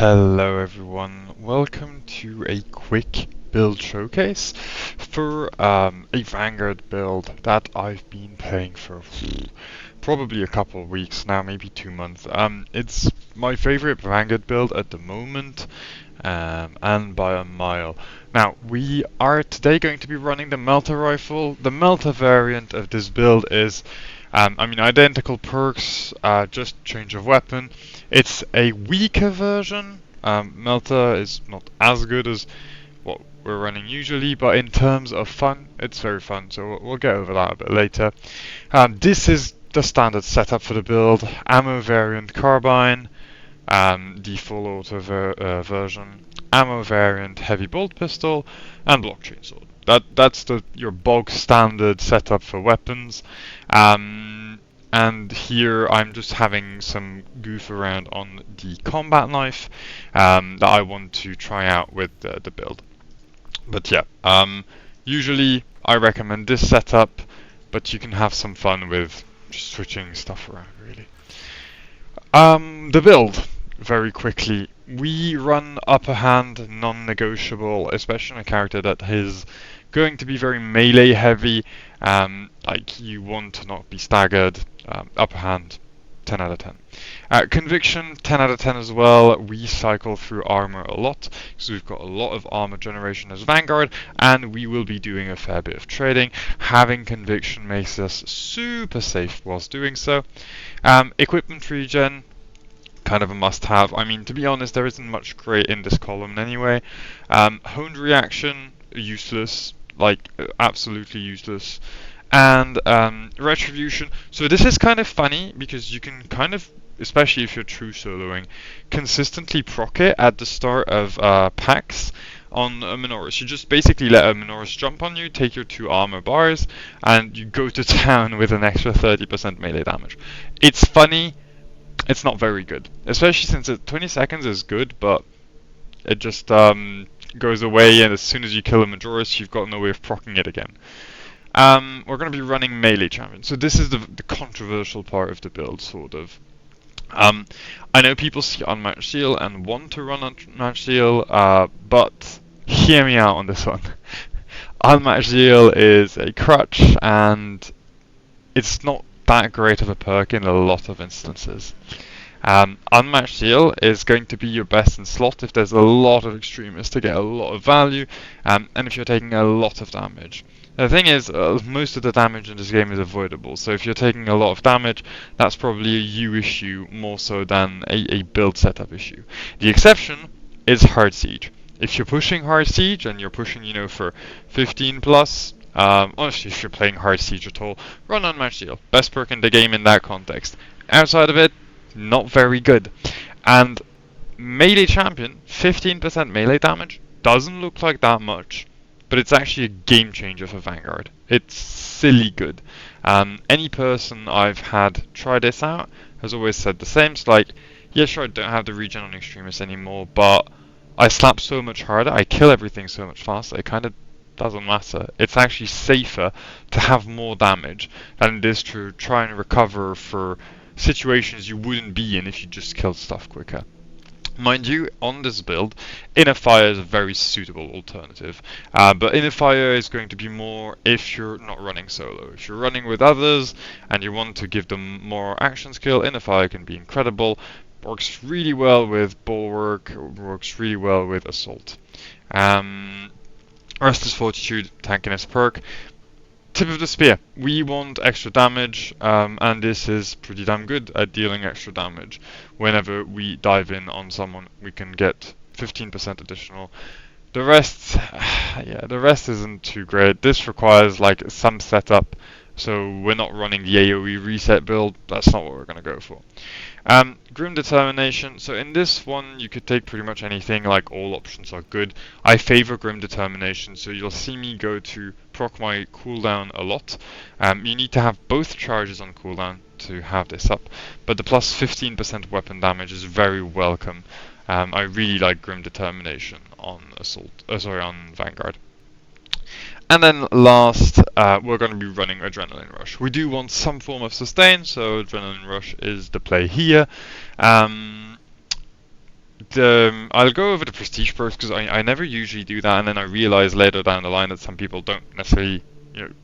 Hello everyone, welcome to a quick build showcase for a Vanguard build that I've been playing for probably a couple of weeks now, maybe 2 months. It's my favorite Vanguard build at the moment, and by a mile. Now, we are today going to be running the Melter rifle. The Melter variant of this build is identical perks, just change of weapon. It's a weaker version. Melter is not as good as what we're running usually, but in terms of fun, it's very fun, so we'll get over that a bit later. This is the standard setup for the build. Ammo variant carbine, the full auto version, ammo variant heavy bolt pistol, and blockchain sword. That's your bog standard setup for weapons. And here I'm just having some goof around on the combat knife that I want to try out with the build. But yeah, usually I recommend this setup, but you can have some fun with just switching stuff around, really. The build, very quickly. We run upper hand, non-negotiable, especially on a character that is going to be very melee heavy. Like you want to not be staggered. Upper hand, 10 out of 10. Conviction, 10 out of 10 as well. We cycle through armor a lot, because we've got a lot of armor generation as Vanguard, and we will be doing a fair bit of trading. Having conviction makes us super safe whilst doing so. Equipment regen, kind of a must-have. I mean, to be honest, there isn't much great in this column anyway. Honed reaction, useless, like absolutely useless. And retribution. So this is kind of funny because you can kind of, especially if you're true soloing, consistently proc it at the start of packs on a Minoris. You just basically let a Minoris jump on you, take your 2 armor bars, and you go to town with an extra 30% melee damage. It's funny. It's not very good, especially since 20 seconds is good, but it just goes away, and as soon as you kill a Majoris, you've got no way of proccing it again. We're going to be running melee champion, so this is the controversial part of the build, sort of. I know people see Unmatched Seal and want to run Unmatched Seal, but hear me out on this one. Unmatched Seal is a crutch, and it's not that great of a perk in a lot of instances. Unmatched Seal is going to be your best in slot if there's a lot of extremists to get a lot of value, and if you're taking a lot of damage. The thing is, most of the damage in this game is avoidable, so if you're taking a lot of damage, that's probably a you issue more so than a build setup issue. The exception is Hard Siege. If you're pushing Hard Siege, and you're pushing, for 15 plus, honestly, if you're playing Hard Siege at all, run Unmatched Seal. Best perk in the game in that context. Outside of it, not very good. And melee champion, 15% melee damage, doesn't look like that much, but it's actually a game changer for Vanguard. It's silly good. Any person I've had try this out has always said the same. It's like, yeah, sure, I don't have the regen on extremists anymore, but I slap so much harder, I kill everything so much faster, it kind of doesn't matter. It's actually safer to have more damage than it is to try and recover for situations you wouldn't be in if you just killed stuff quicker. Mind you, on this build, Inner Fire is a very suitable alternative, but Inner Fire is going to be more if you're not running solo. If you're running with others and you want to give them more action skill, Inner Fire can be incredible. Works really well with Bulwark, works really well with Assault. Restless Fortitude, tankiness perk. Tip of the spear. We want extra damage, and this is pretty damn good at dealing extra damage. Whenever we dive in on someone, we can get 15% additional. The rest, the rest isn't too great. This requires like some setup, so we're not running the AoE reset build. That's not what we're going to go for. Grim Determination. So in this one, you could take pretty much anything, like all options are good. I favor Grim Determination, so you'll see me go to proc my cooldown a lot. You need to have both charges on cooldown to have this up, but the plus 15% weapon damage is very welcome. I really like Grim Determination on on Vanguard. And then last, we're going to be running Adrenaline Rush. We do want some form of sustain, so Adrenaline Rush is the play here. I'll go over the prestige perks because I never usually do that, and then I realize later down the line that some people don't necessarily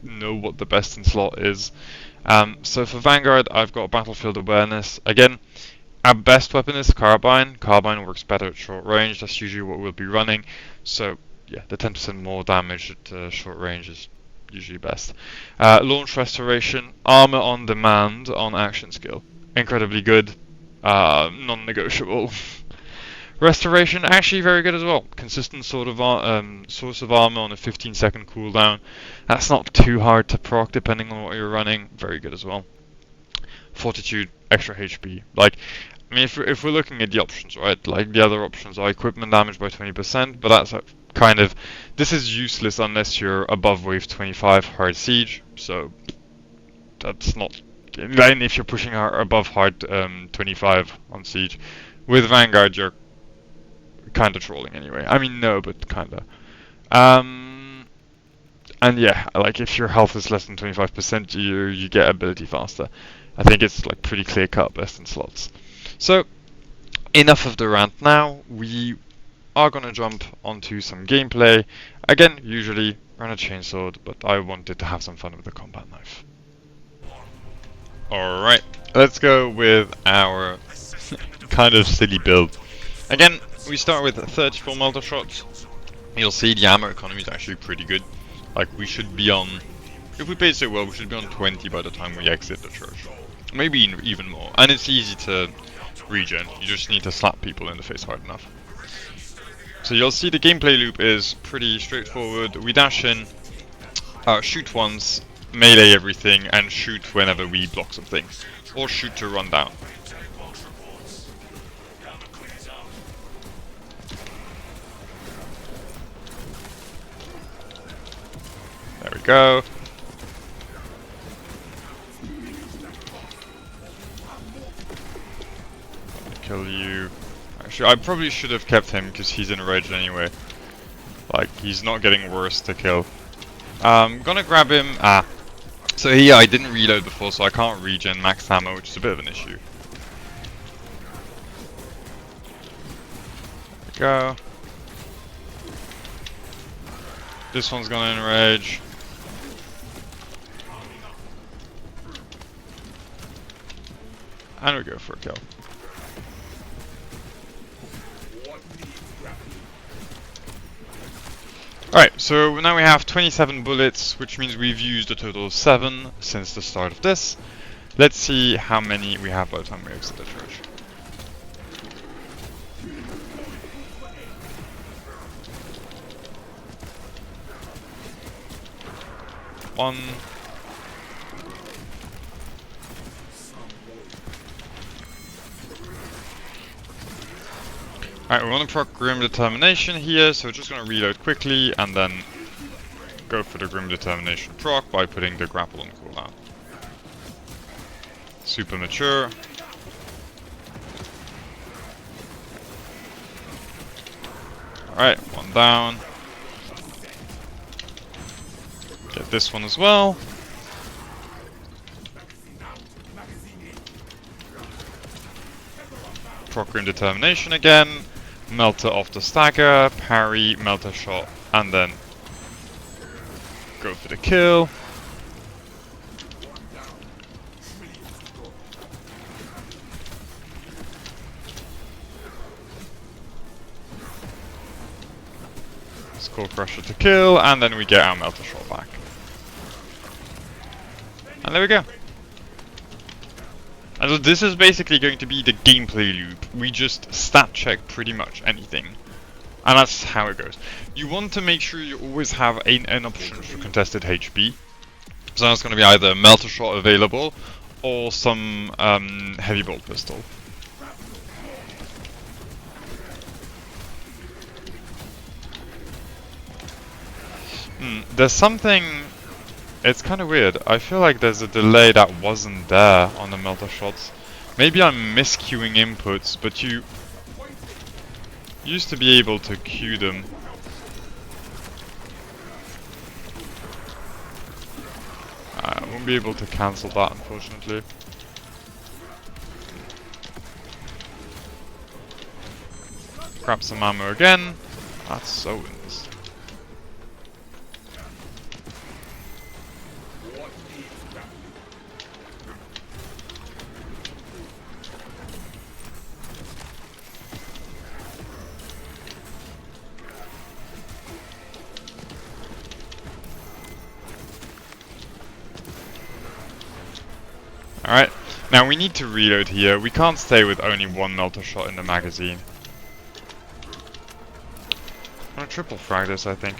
know what the best in slot is. So for Vanguard, I've got Battlefield Awareness. Again, our best weapon is Carbine. Carbine works better at short range. That's usually what we'll be running. So yeah, the 10% more damage at short range is usually best. Launch Restoration, Armor on Demand on Action Skill. Incredibly good. Non-negotiable. Restoration, actually very good as well. Consistent sort of source of armor on a 15-second cooldown. That's not too hard to proc depending on what you're running. Very good as well. Fortitude, extra HP. Like, I mean, if we're looking at the options, right? Like the other options are equipment damage by 20%, but that's kind of, this is useless unless you're above wave 25 hard siege. So that's not. Then if you're pushing above hard 25 on siege, with Vanguard you're kind of trolling anyway. I mean, no, but kind of. And yeah, like if your health is less than 25%, you get ability faster. I think it's like pretty clear cut best in slots. So enough of the rant now. We are gonna jump onto some gameplay. Again, usually run a chainsword, but I wanted to have some fun with the combat knife. Alright, let's go with our kind of silly build. Again, we start with 34 melter shots. You'll see the ammo economy is actually pretty good. Like, we should be on, if we play so well, we should be on 20 by the time we exit the church. Maybe even more. And it's easy to regen. You just need to slap people in the face hard enough. So you'll see the gameplay loop is pretty straightforward. We dash in, shoot once, melee everything, and shoot whenever we block something. Or shoot to run down. There we go. Kill you. Actually, I probably should have kept him because he's in a rage anyway. Like, he's not getting worse to kill. Gonna grab him. So here I didn't reload before, so I can't regen max ammo, which is a bit of an issue. There we go. This one's gonna enrage. And we go for a kill. Alright, so now we have 27 bullets, which means we've used a total of 7 since the start of this. Let's see how many we have by the time we exit the church. One. Alright, we want to proc Grim Determination here, so we're just going to reload quickly and then go for the Grim Determination proc by putting the grapple on cooldown. Super mature. Alright, one down. Get this one as well. Proc Grim Determination again. Melter off the stagger, parry, melter shot, and then go for the kill. Skull Crusher to kill, and then we get our melter shot back. And there we go. And so this is basically going to be the gameplay loop. We just stat check pretty much anything. And that's how it goes. You want to make sure you always have an option for contested HP. So that's going to be either a melter shot available or some heavy bolt pistol. There's something. It's kind of weird. I feel like there's a delay that wasn't there on the melter shots. Maybe I'm misqueuing inputs, but you used to be able to queue them. I won't be able to cancel that, unfortunately. grab some ammo again. That's so wins. Alright, now we need to reload here. We can't stay with only one melter shot in the magazine. I'm gonna triple frag this, I think.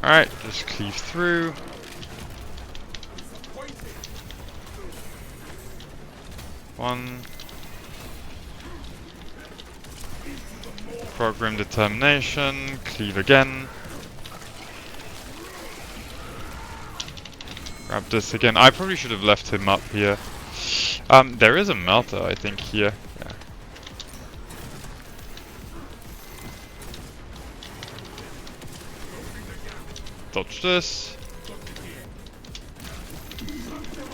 Alright, just cleave through. One. Program determination, cleave again. Grab this again. I probably should have left him up here. There is a melter, I think, here. Yeah. Dodge this.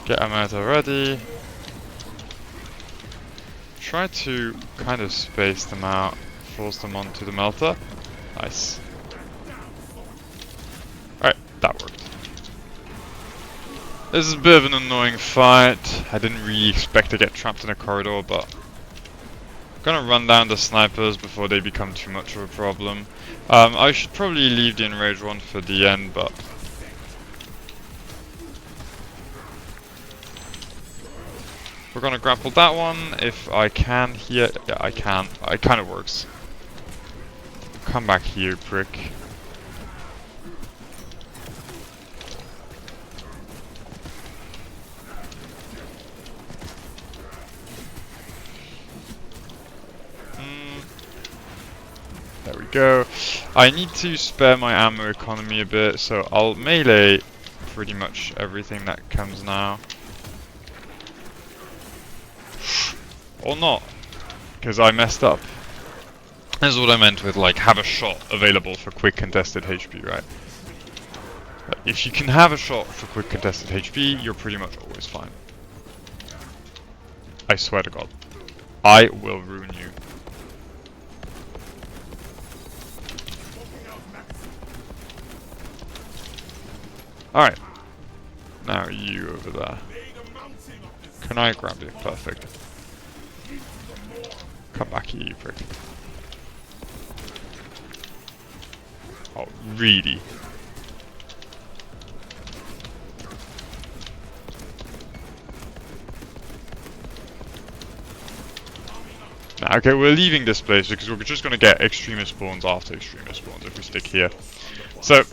Get a melter ready. Try to kind of space them out. Force them onto the melter. Nice. Alright, that worked. This is a bit of an annoying fight. I didn't really expect to get trapped in a corridor, but I'm gonna run down the snipers before they become too much of a problem. I should probably leave the enrage one for the end, but we're gonna grapple that one if I can here. Yeah, I can. It kind of works. Come back here, prick. There we go. I need to spare my ammo economy a bit, so I'll melee pretty much everything that comes now. Or not, because I messed up. This is what I meant with, like, have a shot available for quick contested HP, right? Like, if you can have a shot for quick contested HP, you're pretty much always fine. I swear to God. I will ruin you. Alright. Now you over there. Can I grab you? Perfect. Come back here, you prick. Oh, really? Nah, okay, we're leaving this place because we're just gonna get extremist spawns after extremist spawns if we stick here. So,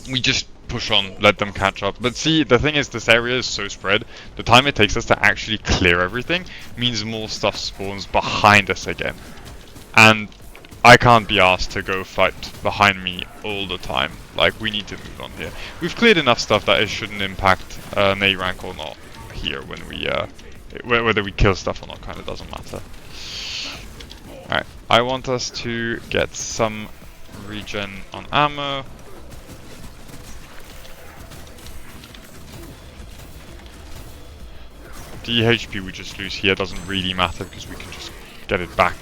we just push on, let them catch up. But see, the thing is, this area is so spread, the time it takes us to actually clear everything means more stuff spawns behind us again. And I can't be asked to go fight behind me all the time. Like, we need to move on here. We've cleared enough stuff that it shouldn't impact an A rank or not here when we, whether we kill stuff or not kind of doesn't matter. Alright, I want us to get some regen on ammo. The HP we just lose here doesn't really matter because we can just get it back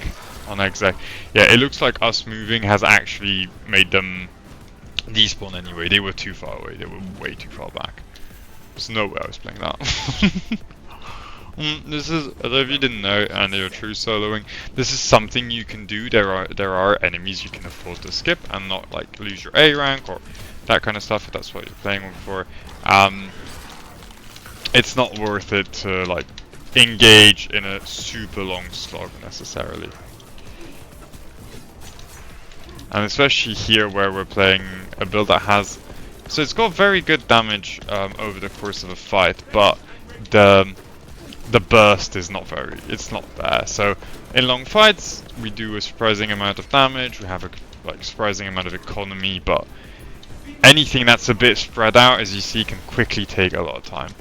on exec. Yeah, it looks like us moving has actually made them despawn anyway. They were too far away. They were way too far back. There's no way I was playing that. This is, if you didn't know and you're true soloing, this is something you can do. There are enemies you can afford to skip and not like lose your A rank or that kind of stuff if that's what you're playing for. It's not worth it to like engage in a super long slog necessarily. And especially here where we're playing a build that has, so it's got very good damage over the course of a fight, but the burst is not very, it's not there. So in long fights we do a surprising amount of damage, we have a like surprising amount of economy, but anything that's a bit spread out, as you see, can quickly take a lot of time.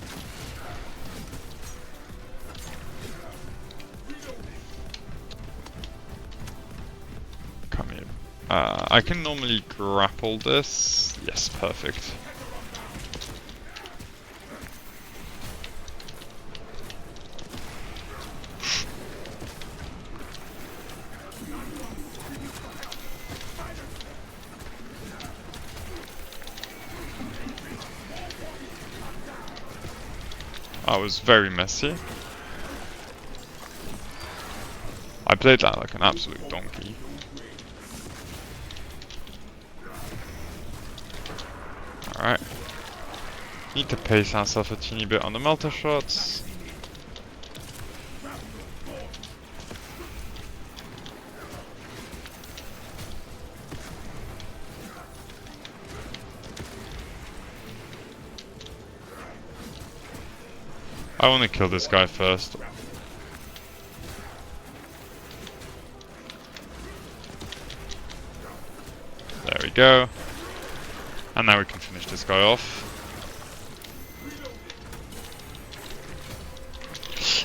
Come here. I can normally grapple this. Yes, perfect. That was very messy. I played that like an absolute donkey. Alright. Need to pace ourselves a teeny bit on the melter shots. I want to kill this guy first. There we go. And now we can finish this guy off.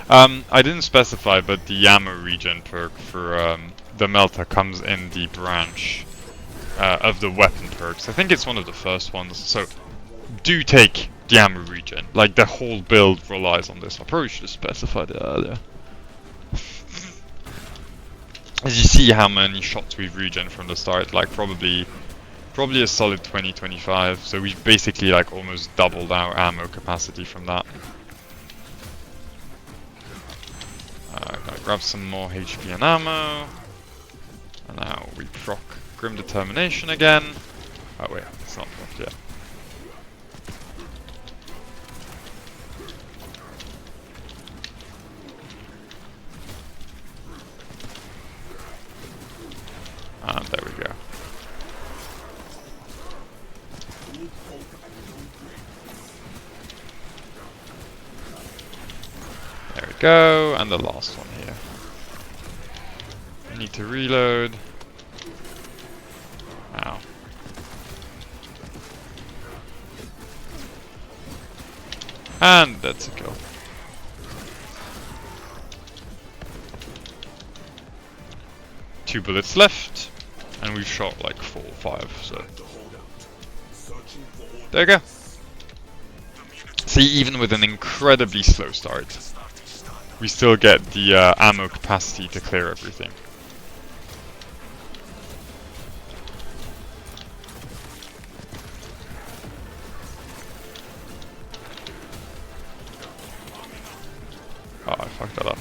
I didn't specify, but the ammo regen perk for the melter comes in the branch of the weapon perks. I think it's one of the first ones, so do take the ammo regen. Like, the whole build relies on this. I probably should have specified it earlier. As you see how many shots we've regen from the start, like probably a solid 20-25, so we've basically like almost doubled our ammo capacity from that. Gotta grab some more HP and ammo. And now we proc Grim Determination again. Oh wait, it's not proc yet. And there we go. There we go, and the last one here. I need to reload. Ow. And that's a kill. Two bullets left, and we've shot like 4 or 5, so. There you go. See, even with an incredibly slow start, we still get the ammo capacity to clear everything. Oh, I fucked that up.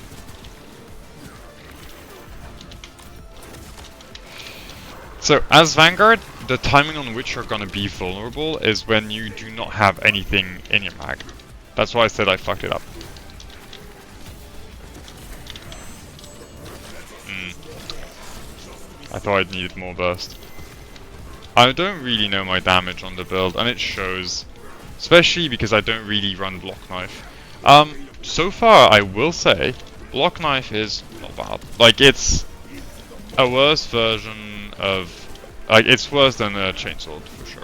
So, as Vanguard, the timing on which you're gonna be vulnerable is when you do not have anything in your mag. That's why I said I fucked it up. I thought I'd needed more burst. I don't really know my damage on the build, and it shows. Especially because I don't really run Block Knife. So far, I will say, Block Knife is not bad. Like, it's a worse version of... Like, it's worse than a Chainsword, for sure.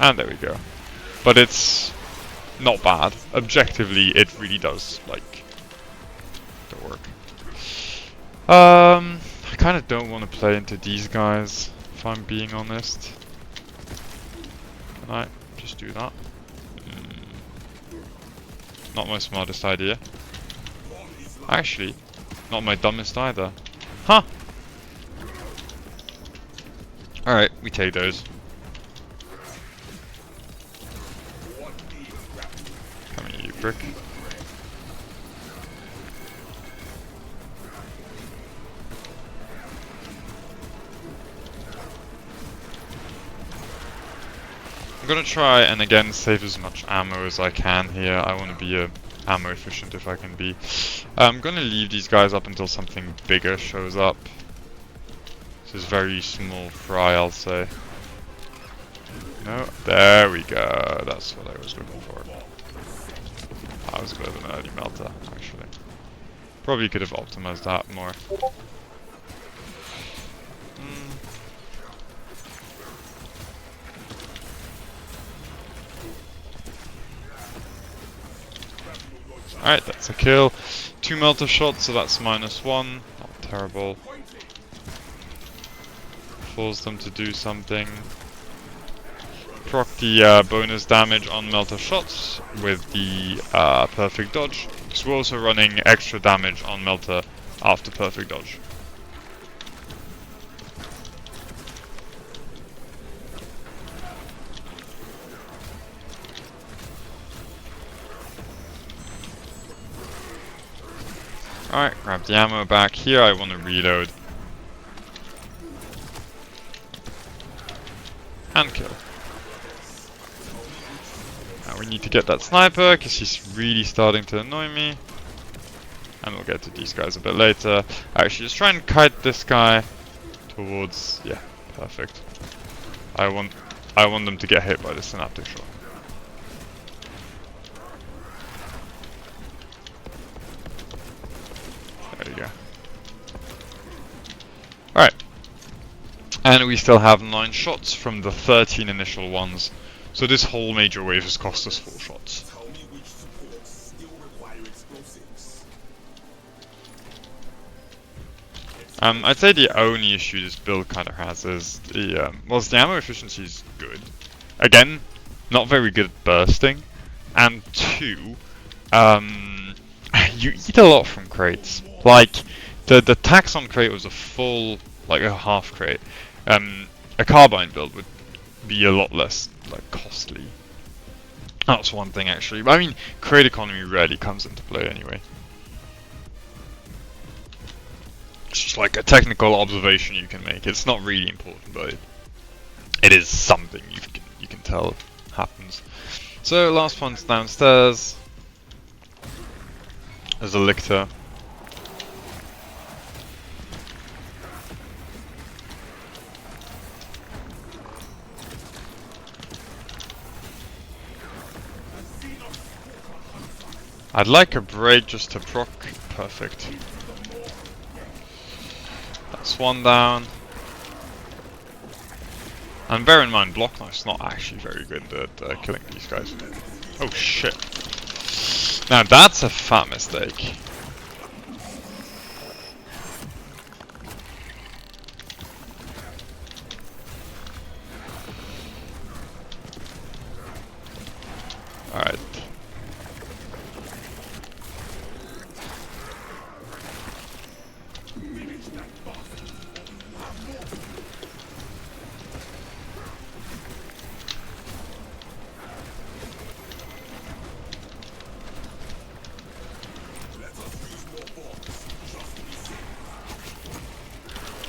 And there we go. But it's not bad. Objectively, it really does, like, the work. I kind of don't want to play into these guys, if I'm being honest. Can I just do that? Not my smartest idea. Actually, not my dumbest either. Huh! Alright, we take those. Come here, you prick. I'm gonna try and again save as much ammo as I can here. I want to be ammo efficient if I can be. I'm gonna leave these guys up until something bigger shows up. This is very small fry, I'll say. No, there we go. That's what I was looking for. That was a bit of an early melter, actually. Probably could have optimized that more. Alright, that's a kill. 2 melter shots, so that's -1. Not terrible. Force them to do something. Proc the bonus damage on melter shots with the perfect dodge. Because we're also running extra damage on melter after perfect dodge. Alright, grab the ammo back here. I want to reload. And kill. Now we need to get that sniper, because he's really starting to annoy me. And we'll get to these guys a bit later. Actually, just try and kite this guy towards... yeah, perfect. I want them to get hit by the synaptic shot. There you go. Alright. And we still have 9 shots from the 13 initial ones. So this whole major wave has cost us 4 shots. I'd say the only issue this build kind of has is the ammo efficiency is good. Again, not very good at bursting, and 2, you eat a lot from crates. Like the tax on crate was a full, like a half crate. A carbine build would be a lot less like costly. That's one thing actually. I mean, crate economy rarely comes into play anyway. It's just like a technical observation you can make. It's not really important, but it is something you can tell happens. So last one's downstairs. There's a lictor. I'd like a break just to proc. Perfect. That's one down. And bear in mind, block knife's not actually very good at killing these guys. Oh shit. Now that's a fat mistake. Alright.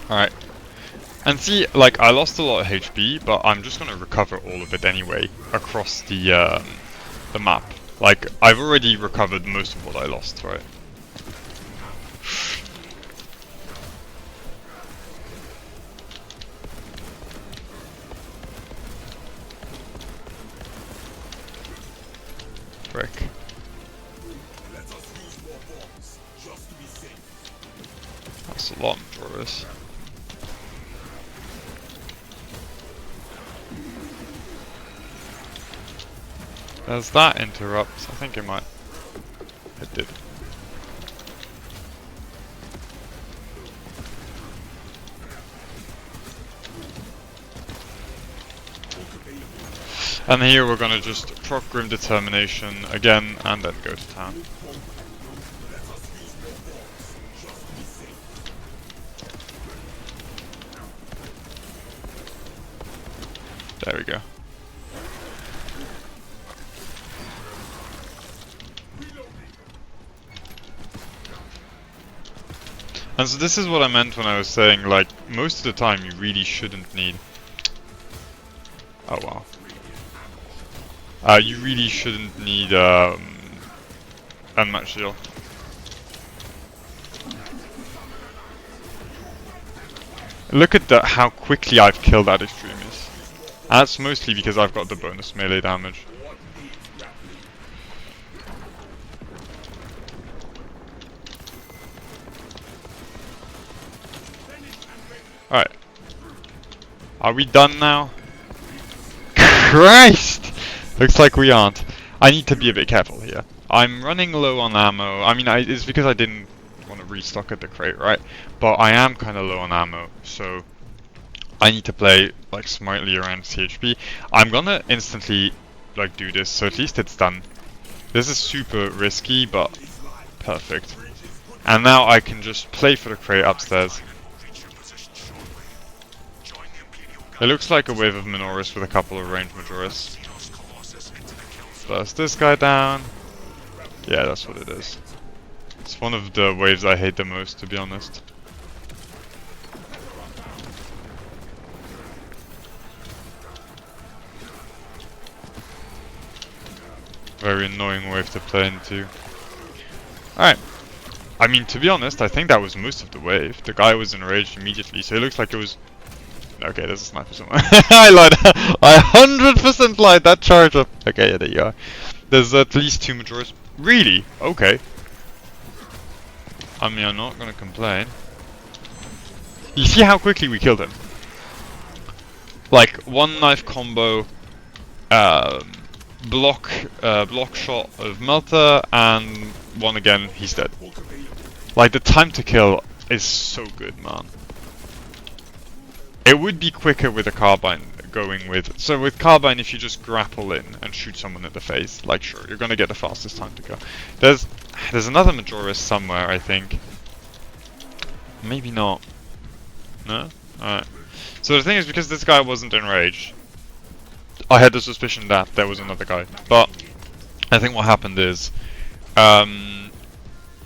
Alright. And see, like, I lost a lot of HP, but I'm just gonna recover all of it anyway, across the map. Like, I've already recovered most of what I lost, right? Frick. That's a lot of drawers. Does that interrupt? I think it might. It did. And here we're gonna just proc Grim Determination again and then go to town. There we go. And so this is what I meant when I was saying, like, most of the time you really shouldn't need... Oh wow. You really shouldn't need unmatched shield. Look at how quickly I've killed that extremist. And that's mostly because I've got the bonus melee damage. Alright. Are we done now? Christ! Looks like we aren't. I need to be a bit careful here. I'm running low on ammo. I mean, it's because I didn't want to restock at the crate, right? But I am kind of low on ammo, so I need to play like smartly around CHP. I'm gonna instantly like do this, so at least it's done. This is super risky, but perfect. And now I can just play for the crate upstairs. It looks like a wave of Minoris with a couple of ranged Majoris. Burst this guy down. Yeah, that's what it is. It's one of the waves I hate the most, to be honest. Very annoying wave to play into. Alright. I mean, to be honest, I think that was most of the wave. The guy was enraged immediately, so it looks like it was... Okay, there's a sniper somewhere. I lied. I 100% lied. That charge up. Okay, yeah, there you are. There's at least 2 Majoras. Really? Okay. I mean, I'm not gonna complain. You see how quickly we killed him? Like, one knife combo, block shot of Melter, and one again, he's dead. Like, the time to kill is so good, man. It would be quicker with a carbine going with... So with carbine, if you just grapple in and shoot someone in the face, like, sure, you're gonna get the fastest time to go. There's another Majoris somewhere, I think. Maybe not. No? Alright. So the thing is, because this guy wasn't enraged, I had the suspicion that there was another guy. But I think what happened is...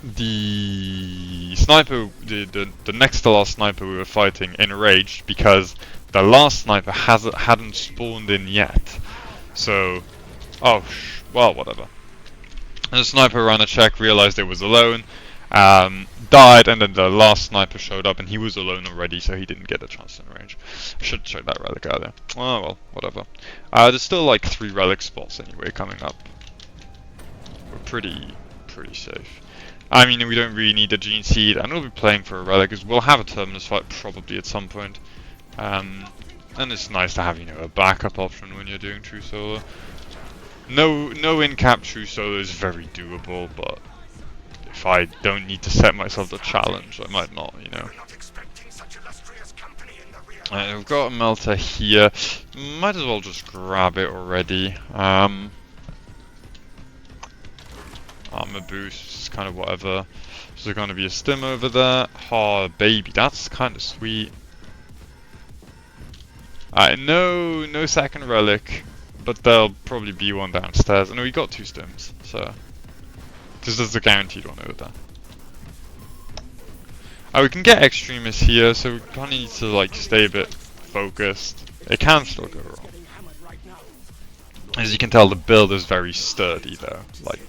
the sniper, the next to last sniper we were fighting enraged because the last sniper hadn't spawned in yet. So, well, whatever. And the sniper ran a check, realized it was alone, died, and then the last sniper showed up and he was alone already, so he didn't get a chance to enrage. I should check that relic out there. Oh well, whatever. There's still like 3 relic spots anyway coming up. We're pretty safe. I mean, we don't really need a Gene Seed, and we'll be playing for a relic, because we'll have a Terminus fight probably at some point. And it's nice to have, you know, a backup option when you're doing true solo. No in-cap true solo is very doable, but if I don't need to set myself the challenge, I might not, you know. We've got a Melter here. Might as well just grab it already. Armor boost, kind of whatever. So there's gonna be a stim over there. Oh, baby, that's kind of sweet. No second relic, but there'll probably be one downstairs. And we got 2 stims, so this is a guaranteed one over there. We can get extremists here, so we kind of need to like stay a bit focused. It can still go wrong. As you can tell, the build is very sturdy though. Like,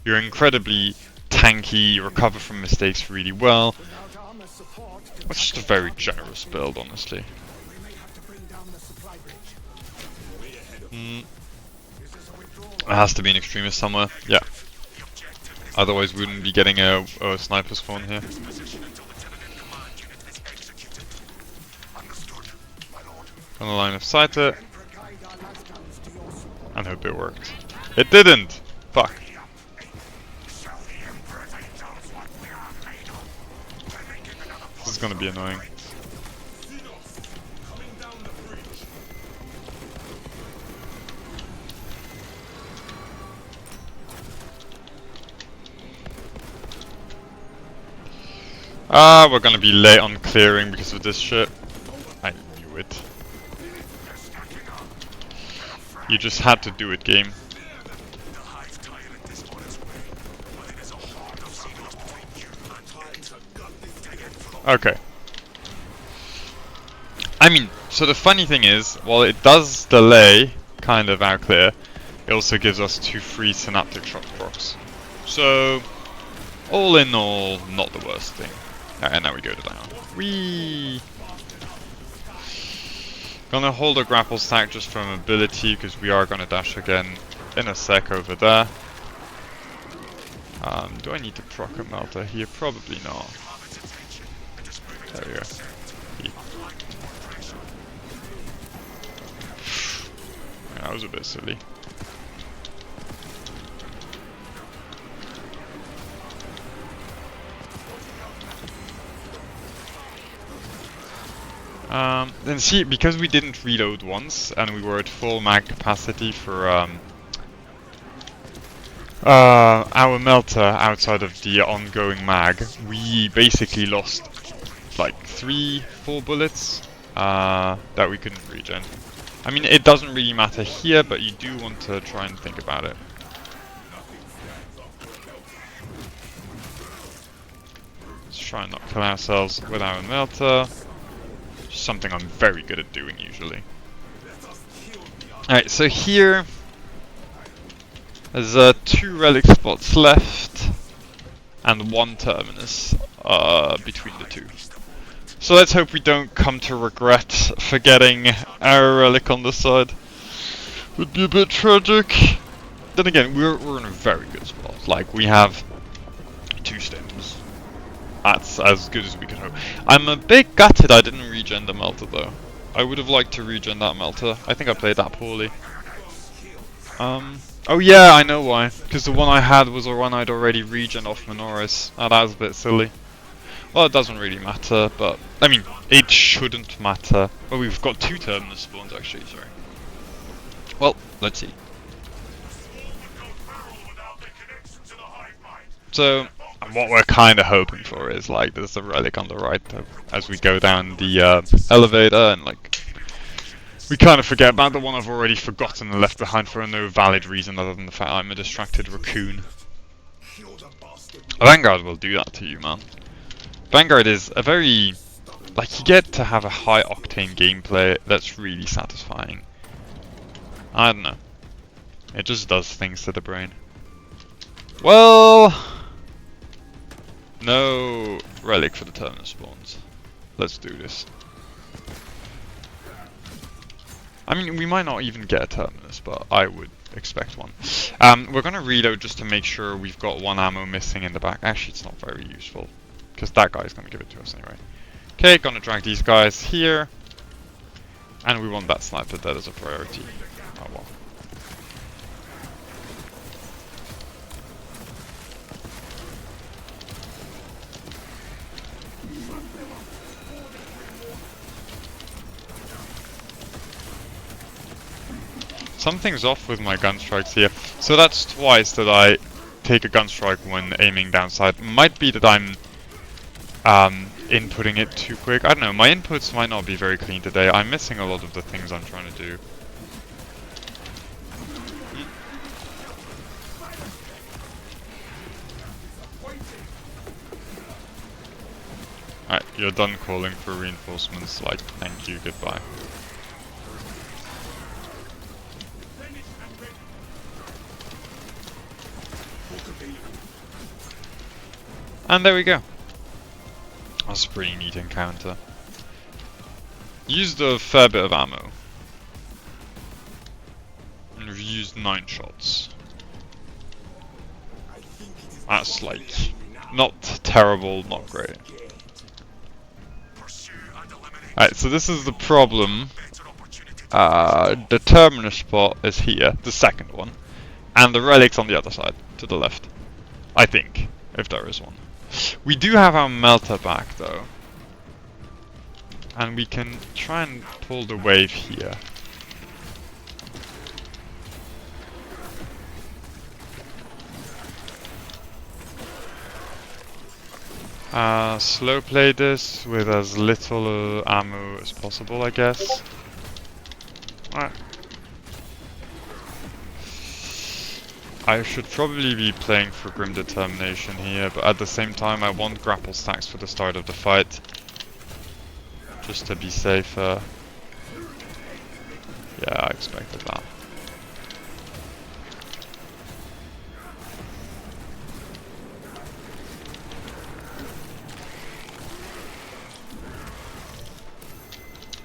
you're incredibly tanky, you recover from mistakes really well. It's just a very generous build, honestly. There has to be an extremist somewhere, yeah. Otherwise we wouldn't be getting a sniper spawn here. On the line of sight it. And hope it worked. It didn't! Fuck. This is gonna be annoying. We're gonna be late on clearing because of this shit. I knew it. You just had to do it, game. Okay. I mean, so the funny thing is, while it does delay kind of our clear, it also gives us 2 free synaptic shock procs. So, all in all, not the worst thing. And now we go to down. Whee! Gonna hold a grapple stack just for mobility, because we are gonna dash again in a sec over there. Do I need to proc a Melter here? Probably not. There we go. Yeah, that was a bit silly. Then see, because we didn't reload once and we were at full mag capacity for our Melter outside of the ongoing mag, we basically lost like 3-4 bullets that we couldn't regen. I mean, it doesn't really matter here, but you do want to try and think about it. try and not kill ourselves with our melter. Something I'm very good at doing usually. Alright, so here there's 2 relic spots left and 1 terminus between the 2. So let's hope we don't come to regret forgetting our relic on the side. Would be a bit tragic. Then again, we're in a very good spot. Like, we have 2 stems. That's as good as we could hope. I'm a bit gutted I didn't regen the melter though. I would have liked to regen that melter. I think I played that poorly. Oh yeah, I know why. Because the one I had was a one I'd already regen off Minoris. Oh, that was a bit silly. Well, it doesn't really matter, but... I mean, it shouldn't matter. Oh, we've got 2 terminus spawns actually, sorry. Well, let's see. So, what we're kind of hoping for is, like, there's a relic on the right as we go down the elevator, and, like... We kind of forget about the one I've already forgotten and left behind for no valid reason other than the fact I'm a distracted raccoon. Vanguard will do that to you, man. Vanguard is a very... like, you get to have a high octane gameplay that's really satisfying. I don't know. It just does things to the brain. Well... no relic for the terminus spawns. Let's do this. I mean, we might not even get a terminus, but I would expect one. We're gonna reload just to make sure we've got 1 ammo missing in the back. Actually, it's not very useful, because that guy's gonna give it to us anyway. Okay, gonna drag these guys here. And we want that sniper dead as a priority. Oh well. Something's off with my gun strikes here. So that's twice that I take a gun strike when aiming downside. Might be that I'm inputting it too quick. I don't know, my inputs might not be very clean today. I'm missing a lot of the things I'm trying to do. Alright, you're done calling for reinforcements, like, thank you, goodbye. And there we go. That's a pretty neat encounter. Used a fair bit of ammo. And we've used 9 shots. That's like, not terrible, not great. Alright, so this is the problem. The terminus spot is here, the second one. And the relic's on the other side, to the left. I think, if there is one. We do have our melter back though. And we can try and pull the wave here. Slow play this with as little ammo as possible, I guess. Alright. I should probably be playing for Grim Determination here, but at the same time I want grapple stacks for the start of the fight. Just to be safer. Yeah, I expected that.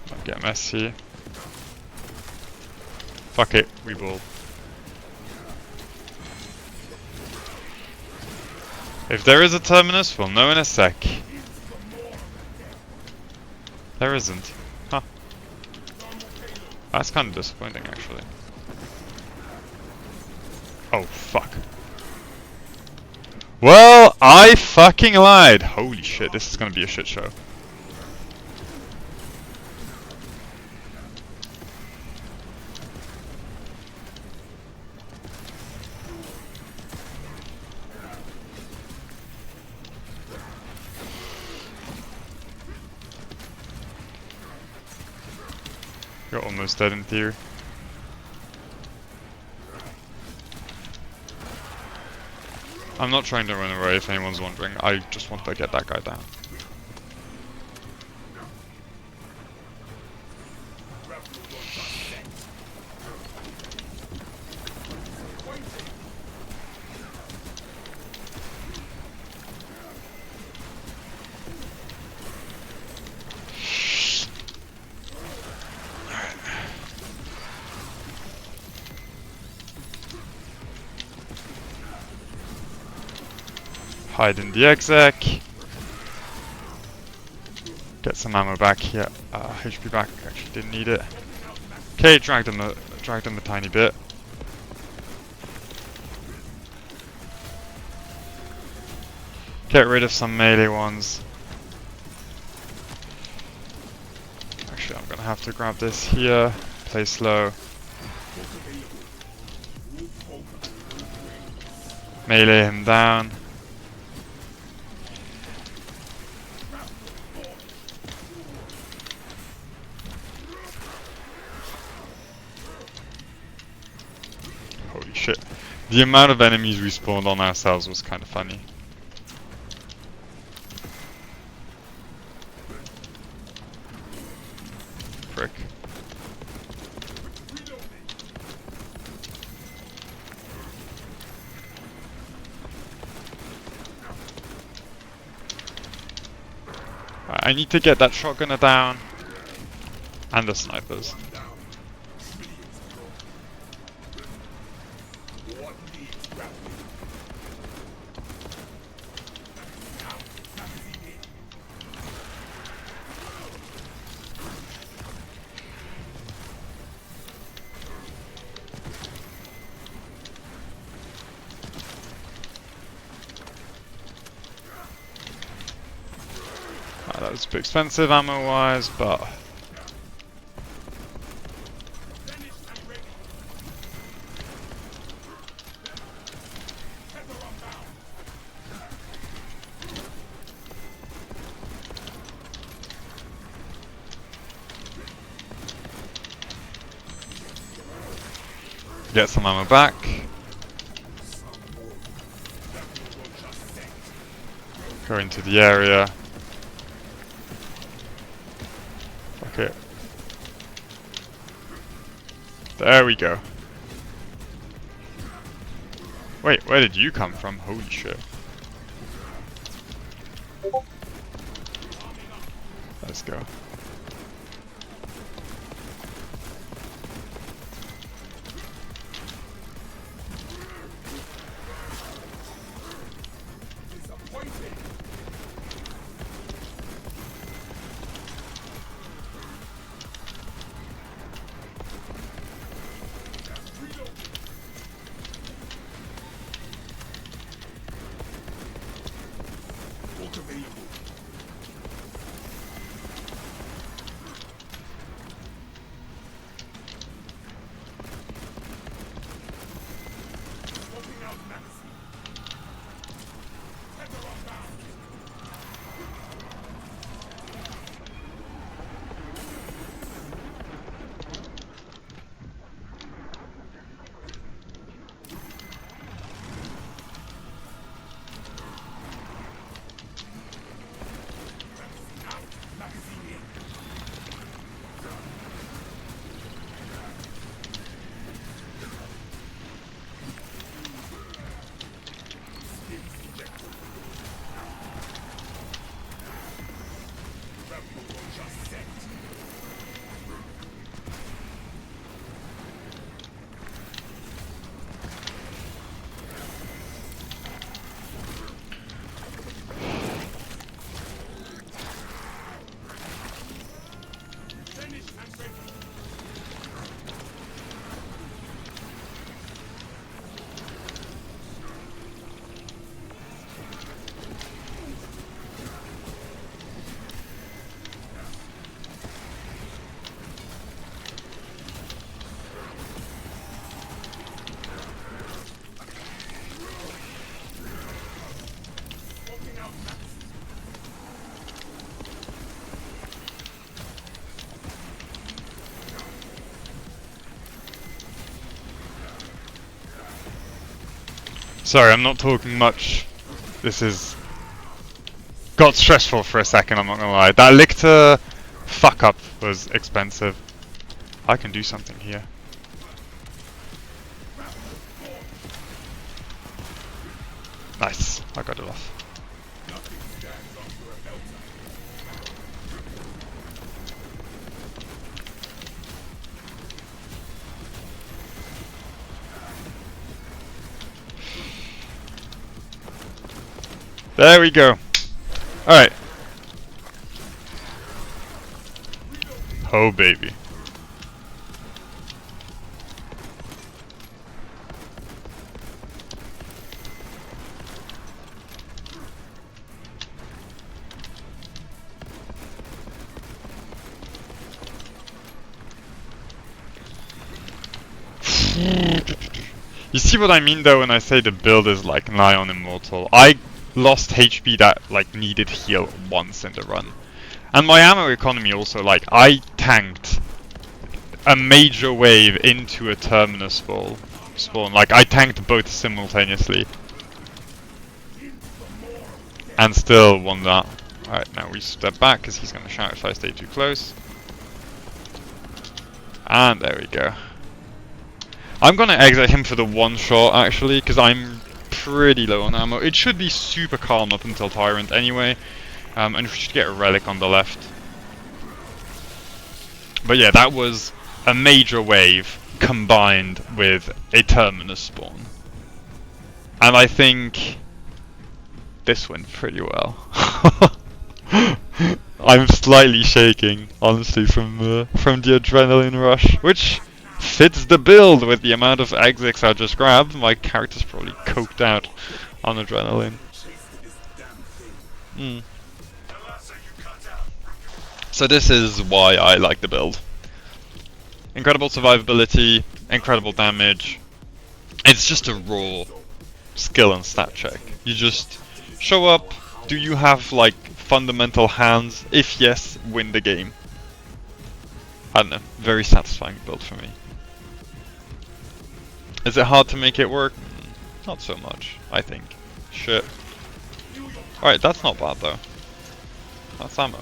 Don't get messy. Fuck it, we ball. If there is a terminus, we'll know in a sec. There isn't. Huh. That's kind of disappointing, actually. Oh, fuck. Well, I fucking lied! Holy shit, this is gonna be a shit show. You're almost dead in theory. I'm not trying to run away if anyone's wondering, I just want to get that guy down. Hide in the exec. Get some ammo back here. HP back. Actually, didn't need it. Okay, dragged him a tiny bit. Get rid of some melee ones. Actually, I'm gonna have to grab this here. Play slow. Melee him down. Holy shit. The amount of enemies we spawned on ourselves was kind of funny. Frick. I need to get that shotgunner down. And the snipers. That was a bit expensive ammo-wise, but... get some ammo back. Go into the area. Okay. There we go. Wait, where did you come from? Holy shit. Let's go. Sorry, I'm not talking much. This is... got stressful for a second, I'm not gonna lie. That Lictor fuck up was expensive. I can do something here. Nice, I got it off. There we go. Alright. Oh, baby. You see what I mean though when I say the build is like nigh on immortal? I lost HP that like needed heal once in the run. And my ammo economy also, like I tanked a major wave into a terminus spawn. Like I tanked both simultaneously. And still won that. Alright, now we step back because he's gonna shout if I stay too close. And there we go. I'm gonna exit him for the one shot actually, because I'm pretty low on ammo. It should be super calm up until Tyrant anyway, and we should get a relic on the left. But yeah, that was a major wave combined with a terminus spawn. And I think this went pretty well. I'm slightly shaking, honestly, from the adrenaline rush, which fits the build with the amount of exits I just grabbed. My character's probably coked out on adrenaline. So this is why I like the build. Incredible survivability, incredible damage. It's just a raw skill and stat check. You just show up, do you have like fundamental hands? If yes, win the game. I don't know, very satisfying build for me. Is it hard to make it work? Not so much, I think. Shit. Alright, that's not bad though. That's ammo.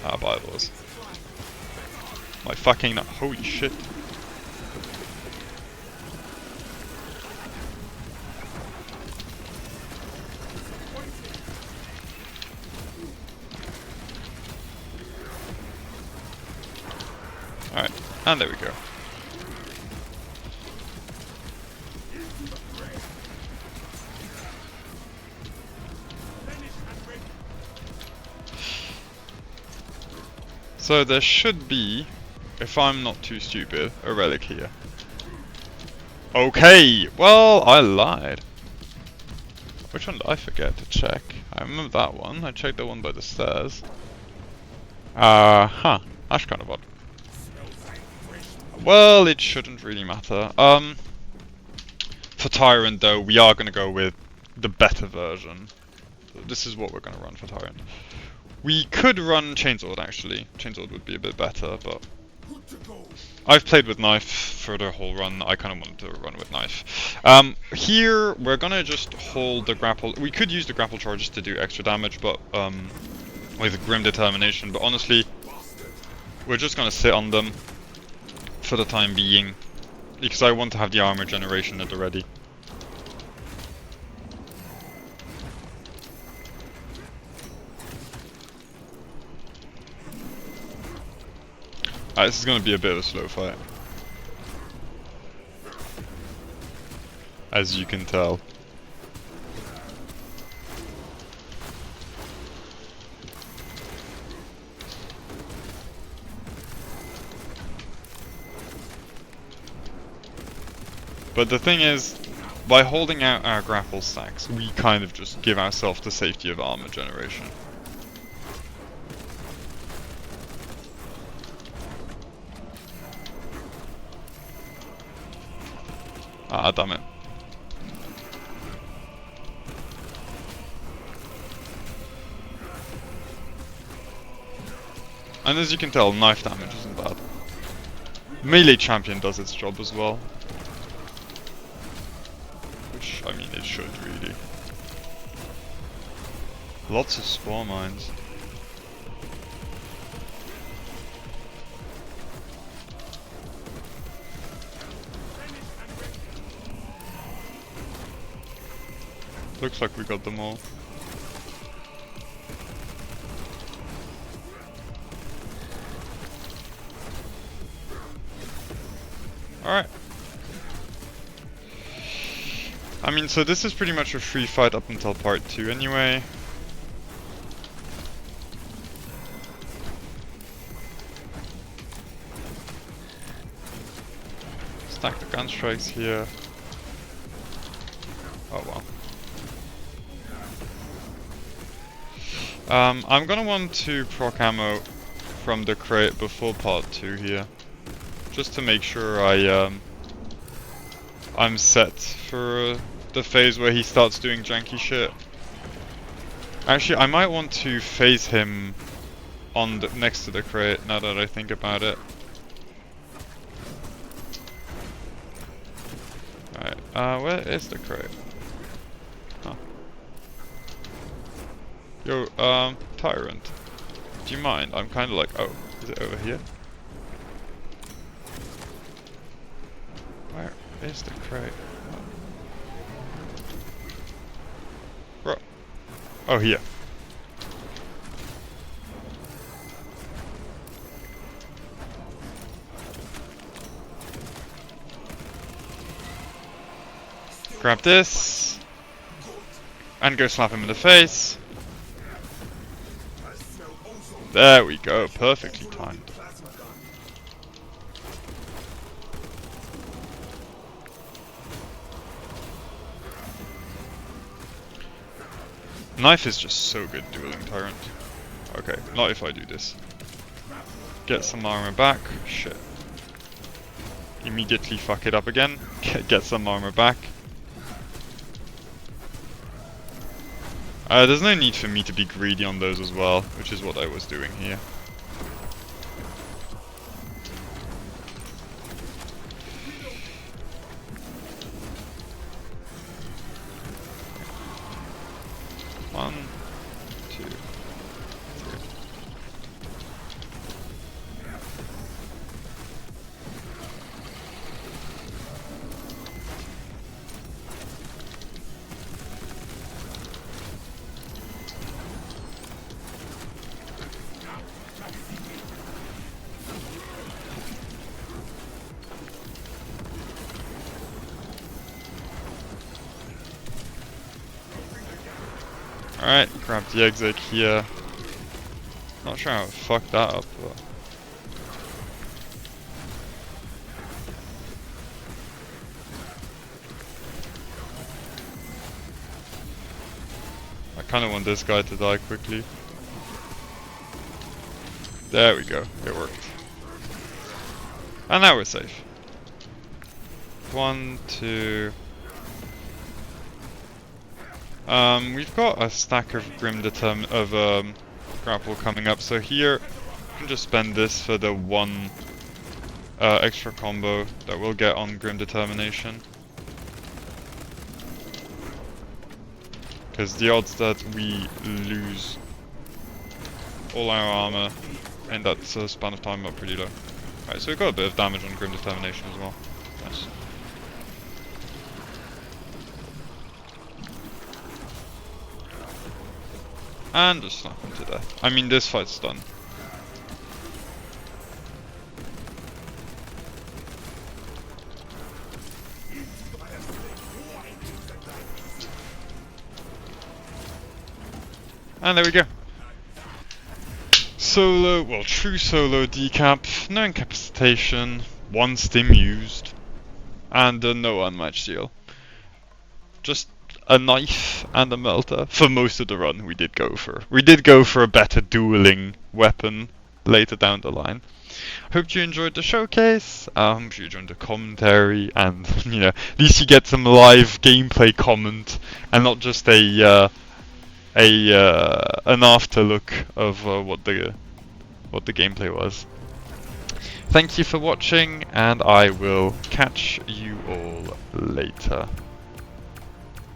Ah, Bibles. My fucking holy shit. Alright, and there we go. So there should be, if I'm not too stupid, a relic here. Okay, well, I lied. Which one did I forget to check? I remember that one. I checked the one by the stairs. That's kind of odd. Well, it shouldn't really matter. For Tyrant though, we are gonna go with the better version. So this is what we're gonna run for Tyrant. We could run Chainsword actually. Chainsword would be a bit better, but I've played with Knife for the whole run. I kind of wanted to run with Knife. Here we're gonna just hold the grapple. We could use the grapple charges to do extra damage, but with Grim Determination. But honestly, we're just gonna sit on them for the time being, because I want to have the armor generation at the ready. This is going to be a bit of a slow fight, as you can tell. But the thing is, by holding out our grapple stacks, we kind of just give ourselves the safety of armor generation. Ah, damn it. And as you can tell, knife damage isn't bad. Melee champion does its job as well. Which, I mean, it should really. Lots of spore mines. Looks like we got them all. Alright. I mean, so this is pretty much a free fight up until part 2 anyway. Stack the gun strikes here. Oh well. I'm gonna want to proc ammo from the crate before part 2 here. Just to make sure I'm set for the phase where he starts doing janky shit. Actually, I might want to phase him on the, next to the crate, now that I think about it. Alright, where is the crate? Huh. Yo, Tyrant. Do you mind? I'm kinda like, oh, is it over here? Where is the crate? Bro. Oh, here. Grab this. And go slap him in the face. There we go, perfectly timed. Knife is just so good dueling Tyrant. Okay, not if I do this. Get some armor back. Shit. Immediately fuck it up again. Get some armor back. There's no need for me to be greedy on those as well, which is what I was doing here. One, two, three. Alright, grab the exit here. Not sure how I fucked that up, but... I kinda want this guy to die quickly. There we go, it worked. And now we're safe. 1, 2... we've got a stack of grapple coming up, so here we can just spend this for the one extra combo that we'll get on Grim Determination. Because the odds that we lose all our armor in that span of time are pretty low. Alright, so we've got a bit of damage on Grim Determination as well. Nice. And just slap him to death. I mean, this fight's done. And there we go. Solo, well, true solo decap, no incapacitation, 1 stim used, and no unmatched deal. Just a knife and a melter. For most of the run we did go for a better dueling weapon later down the line. Hope you enjoyed the showcase, hope you enjoyed the commentary, and you know, at least you get some live gameplay comment and not just an after look of what the gameplay was. Thank you for watching, and I will catch you all later.